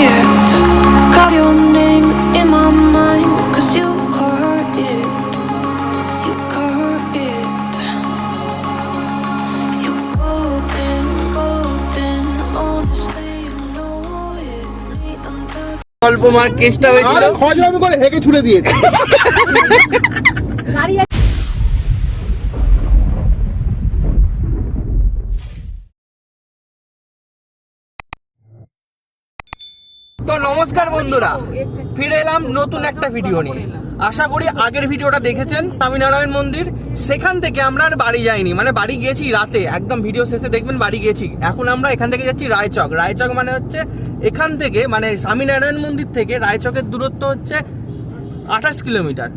weird. Got your name in my mind, 'cause you caught it. You caught it. You're golden, golden. Honestly, you know it. Me under. গল্প মার কেসটা হয়েছিল, আরে খজরামি করে হেগে ছুড়ে দিয়েছে। তো নমস্কার বন্ধুরা, ফিরে এলাম নতুন একটা ভিডিও নিয়ে। আশা করি আগের ভিডিওটা দেখেছেন স্বামীনারায়ণ মন্দির, সেখান থেকে আমরা আর বাড়ি যাইনি, মানে বাড়ি গিয়েছি রাতে, একদম ভিডিও শেষে দেখবেন বাড়ি গিয়েছি। এখন আমরা এখান থেকে যাচ্ছি রায়চক। রায়চক মানে হচ্ছে এখান থেকে, মানে স্বামীনারায়ণ মন্দির থেকে রায়চকের দূরত্ব হচ্ছে 28 কিলোমিটার,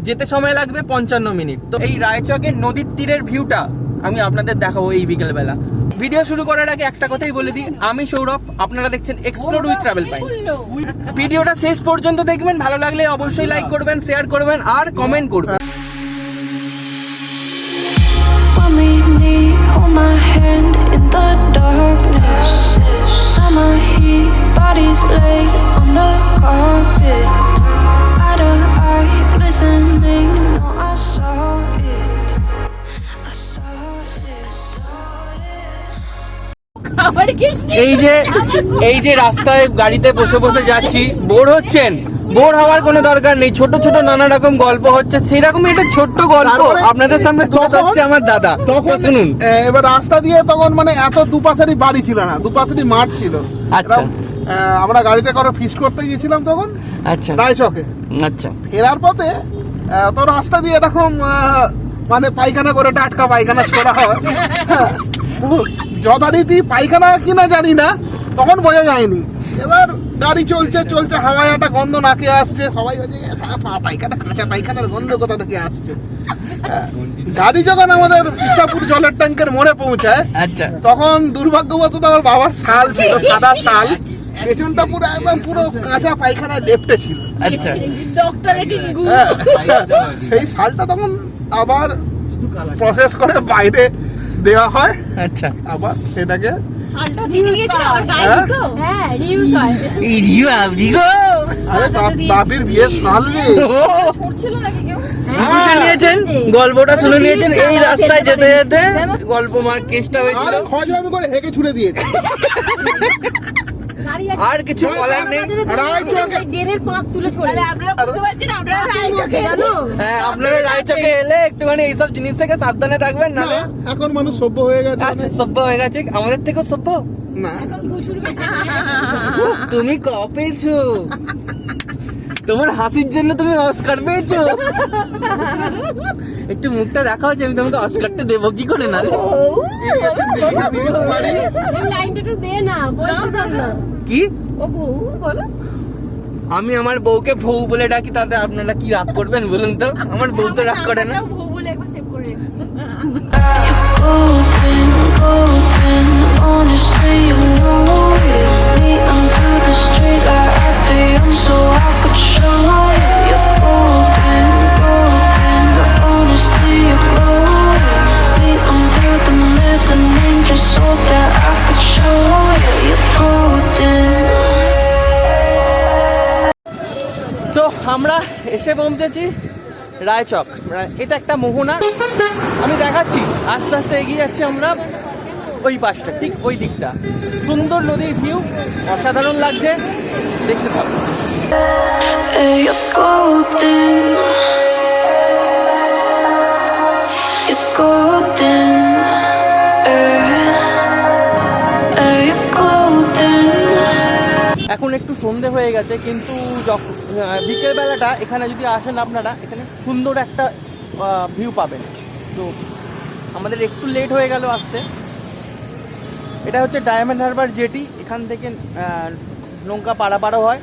যেতে সময় লাগবে 55 মিনিট। তো এই রায়চকের নদীর তীরের ভিউটা আমি আপনাদের দেখাবো এই বিকেলবেলা। ভিডিও শুরু করার আগে একটা কথাই বলে দিই, আমি সৌরভ, আপনারা দেখছেন এক্সপ্লোর উইথ ট্রাভেল পাইন্স। ভিডিওটা শেষ পর্যন্ত দেখবেন, ভালো লাগলে অবশ্যই লাইক করবেন, শেয়ার করবেন আর কমেন্ট করবেন। Hold my hand in the darkness. Summer heat, bodies lay on the carpet. Eye to eye, glistening. No, I saw it. I saw it. এই যে রাস্তায় গাড়িতে বসে বসে যাচ্ছি, বোর হচ্ছেন? বোর হওয়ার কোনো দরকার নেই, ছোট ছোট নানা রকম গল্প হচ্ছে, সেরকমই একটা ছোট্ট গল্প আপনাদের সামনে তুলে ধরছে আমার দাদা। তখন শুনুন, এবার রাস্তা দিয়ে তখন মানে এত দুপাশেরই বাড়ি ছিল না, দুপাশেরই মাঠ ছিল। আচ্ছা। আমরা গাড়িতে করে ফিস্ট করতে গিয়েছিলাম তখন আচ্ছা রায়চকে। আচ্ছা, ফেরার পথে তো রাস্তা দিয়ে এরকম মানে পায়খানা করে টাটকা পায়খানা ছোড়া হয়। তো যথারীতি পায়খানা কিনা জানি না, তখন বোঝা যায়নি। এবার গাড়ি চলছে চলছে, হাওয়ায় একটা গন্ধ নাকে আসছে, সবাই বলছে পায়খানা, কাঁচা পায়খানার গন্ধ কোথা থেকে আসছে। গাড়ি যখন আমাদের ইচ্ছাপুর জলের ট্যাঙ্কের মোড়ে পৌঁছায়, আচ্ছা, তখন দুর্ভাগ্যবশত আমার বাবার শাল ছিল, সাদা শাল, পেছনটা পুরো একদম পুরো কাঁচা পায়খানায় লেপ্টে ছিল। আচ্ছা, সেই শালটা তখন আবার প্রসেস করে বাইরে দেওয়া হয়। আচ্ছা, আবার সেটাকে বাবির বিয়ের শাল নিয়েছেন, গল্পটা শুনে নিয়েছেন। এই রাস্তায় যেতে যেতে গল্প মার কেসটা হয়েছিল, খজরামি করে হেগে ছুড়ে দিয়েছে। আর কিছু বলার নেই। হ্যাঁ, আপনারা রায়চকে এলে একটুখানি এইসব জিনিস থেকে সাবধানে থাকবেন, না এখন মানুষ সভ্য হয়ে গেছে। আচ্ছা, সভ্য হয়ে গেছে, আমাদের থেকেও সভ্য না। তুমি ক পেয়েছো? তোমার হাসির জন্য তুমি অস্কার পেয়েছো? একটু মুখটা দেখা হচ্ছে, আমি তোমাকে অস্কারটা দেবো কি করে? না কি আমি আমার বউকে বউ বলে ডাকি, তাতে আপনারা কি রাগ করবেন বলুন তো? আমার বউ তো রাগ করে না। Golden, golden, honestly, you know it. Me under the street light at the end, so I could show you. You're golden, golden, honestly, you glow it. Me under the mezzanine, just so that I could show you. You're golden. তো আমরা এসে পৌঁছেছি রায়চক। এটা একটা মোহনা, আমি দেখাচ্ছি। আস্তে আস্তে এগিয়ে যাচ্ছি আমরা ওই পাশটা, ঠিক ওই দিকটা। সুন্দর নদীর ভিউ, অসাধারণ লাগছে, দেখতে পাবো। You're golden. You're golden. You're golden. এখন একটু সন্ধে হয়ে গেছে, কিন্তু বিকেল বেলাটা এখানে যদি আসেন আপনারা, এখানে সুন্দর একটা ভিউ পাবেন। তো আমাদের একটু লেট হয়ে গেল আসতে। এটা হচ্ছে ডায়মন্ড হারবার জেটি, এখান থেকে নৌকা পারাপারও হয়।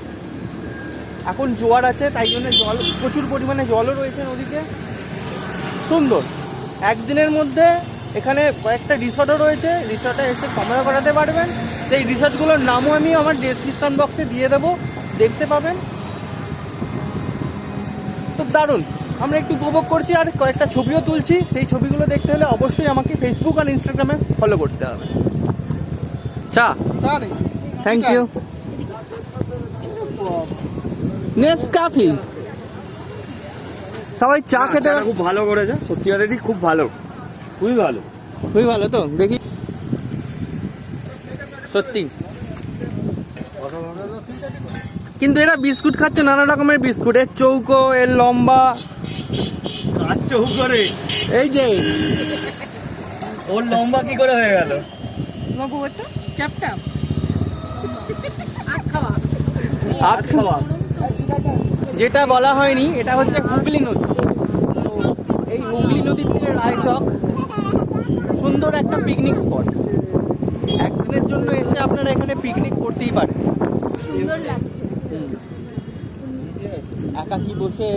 এখন জোয়ার আছে, তাই জন্য জল, প্রচুর পরিমাণে জলও রয়েছে নদীতে। সুন্দর, একদিনের মধ্যে এখানে কয়েকটা রিসর্টও রয়েছে, রিসর্টে এসে সময় করাতে পারবেন। সেই রিসর্টগুলোর নামও আমি আমার ডেসক্রিপশন বক্সে দিয়ে দেবো, দেখতে পাবেন। তো দারুণ, আমরা একটু উপভোগ করছি আর কয়েকটা ছবিও তুলছি। সেই ছবিগুলো দেখতে হলে অবশ্যই আমাকে ফেসবুক আর ইনস্টাগ্রামে ফলো করতে হবে। চা, নেই। Thank you. নেসকাফি। সবাই চা খেতে চাটা খুব ভালো করেছে, সত্যিকারেরই খুব ভালো, খুবই ভালো। খুবই ভালো তো, দেখি সত্যি। কিন্তু এরা বিস্কুট খাচ্ছে নানা রকমের বিস্কুট, এর চৌকো, এর লম্বা, আচ্ছা করে এই যে ওর লম্বা কি করে হয়ে গেল? হাত খাওয়া। যেটা বলা হয়নি, এটা হচ্ছে হুগলি নদী। তো এই হুগলি নদীর তীরে রায়চক সুন্দর একটা পিকনিক স্পট। একদিনের জন্য এসে আপনারা এখানে পিকনিক করতেই পারেন। একাকি বসে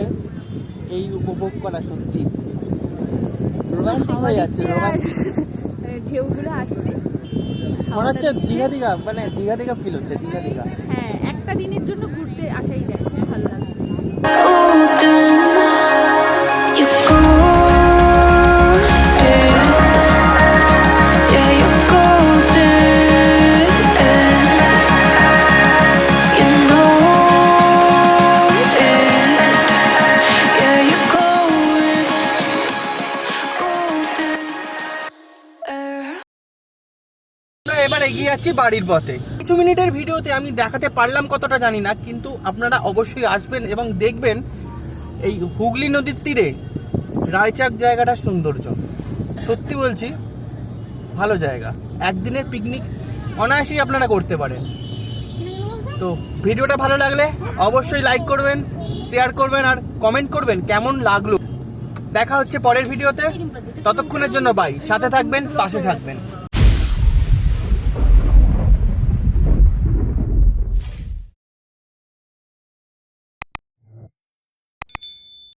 এই উপভোগ করা সত্যি রোমান্টিক হয়ে যাচ্ছে। রোমান্টিক ঢেউগুলো আসছে, মনে হচ্ছে দীঘা দীঘা, মানে দীঘা দীঘা ফিল হচ্ছে, দীঘা দীঘা। হ্যাঁ একটা দিনের জন্য ঘুরতে আসাই যায়, খুব ভালো লাগে। Golden, you're golden. Yeah, you're golden. You know it. Yeah, you're golden. আমরা এবার এগিয়ে যাচ্ছি বাড়ির পথে। কিছু মিনিটের ভিডিওতে আমি দেখাতে পারলাম কতটা জানি না, কিন্তু আপনারা অবশ্যই আসবেন এবং দেখবেন এই হুগলি নদীর তীরে রায়চাক জায়গাটার সৌন্দর্য। সত্যি বলছি, ভালো জায়গা, একদিনের পিকনিক অনায়াসেই আপনারা করতে পারেন। তো ভিডিওটা ভালো লাগলে অবশ্যই লাইক করবেন, শেয়ার করবেন আর কমেন্ট করবেন কেমন লাগলো। দেখা হচ্ছে পরের ভিডিওতে, ততক্ষণের জন্য বাই। সাথে থাকবেন, পাশে থাকবেন।